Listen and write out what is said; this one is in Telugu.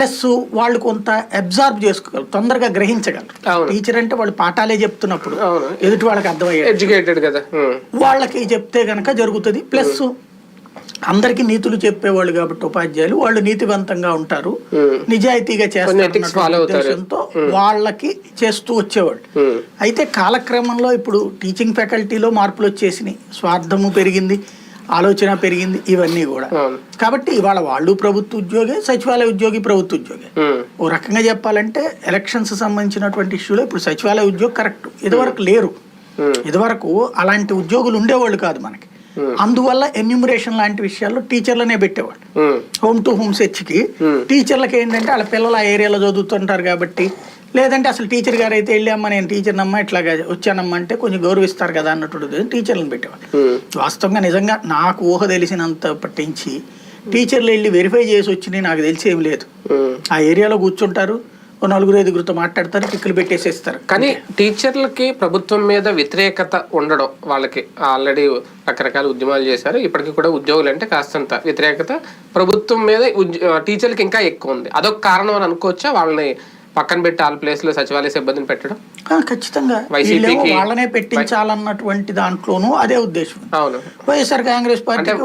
ప్లస్ వాళ్ళు కొంత అబ్జార్బ్ చేసుకోగలరు, తొందరగా గ్రహించగలరు. టీచర్ అంటే వాళ్ళు పాఠాలే చెప్తున్నప్పుడు ఎదుటి వాళ్ళకి అర్థమయ్యేది, ఎడ్యుకేటెడ్ కదా, వాళ్ళకి చెప్తే గనక జరుగుతుంది. ప్లస్ అందరికి నీతులు చెప్పేవాళ్ళు కాబట్టి ఉపాధ్యాయులు వాళ్ళు నీతివంతంగా ఉంటారు, నిజాయితీగా చేస్తారు ఉద్దేశంతో వాళ్ళకి చేస్తూ వచ్చేవాళ్ళు. అయితే కాలక్రమంలో ఇప్పుడు టీచింగ్ ఫ్యాకల్టీలో మార్పులు వచ్చేసినాయి, స్వార్థము పెరిగింది, ఆలోచన పెరిగింది, ఇవన్నీ కూడా. కాబట్టి ఇవాళ వాళ్ళు ప్రభుత్వ ఉద్యోగి, సచివాలయ ఉద్యోగి ప్రభుత్వ ఉద్యోగి. ఓ రకంగా చెప్పాలంటే ఎలక్షన్స్ సంబంధించినటువంటి ఇష్యూలో ఇప్పుడు సచివాలయ ఉద్యోగి కరెక్ట్, ఇదివరకు లేరు. ఇదివరకు అలాంటి ఉద్యోగులు ఉండేవాళ్ళు కాదు మనకి. అందువల్ల ఎన్యూమరేషన్ లాంటి విషయాల్లో టీచర్లనే పెట్టేవాళ్ళు. హోమ్ టు హోమ్ సెర్చ్కి టీచర్లకి ఏంటంటే వాళ్ళ పిల్లలు ఆ ఏరియాలో చదువుతుంటారు కాబట్టి, లేదంటే అసలు టీచర్ గారు అయితే వెళ్ళామ్మా నేను టీచర్నమ్మా ఇట్లాగా వచ్చానమ్మా అంటే కొంచెం గౌరవిస్తారు కదా అన్నట్టు టీచర్లను పెట్టేవాళ్ళు. వాస్తవంగా నిజంగా నాకు ఊహ తెలిసినంత పట్టించి టీచర్లు వెళ్ళి వెరిఫై చేసి వచ్చినాయి నాకు తెలిసి ఏం లేదు. ఆ ఏరియాలో కూర్చుంటారు, ఓ 4-5 మాట్లాడతారు, టిక్కులు పెట్టేసేస్తారు. కానీ టీచర్లకి ప్రభుత్వం మీద వ్యతిరేకత ఉండడం, వాళ్ళకి ఆల్రెడీ రకరకాల ఉద్యమాలు చేశారు, ఇప్పటికీ కూడా ఉద్యోగులు అంటే కాస్తంత వ్యతిరేకత ప్రభుత్వం మీద టీచర్లకి ఇంకా ఎక్కువ ఉంది. అదొక కారణం అని అనుకోవచ్చా? వాళ్ళని పక్కన పెట్టి ఆల్ ప్లేస్ లో సచివాలయ సిబ్బందిని పెట్టడం? ఖచ్చితంగా వాళ్ళనే పెట్టించాలన్నటువంటి దాంట్లోనూ అదే ఉద్దేశం. అవును, వైఎస్ఆర్ కాంగ్రెస్ పార్టీకి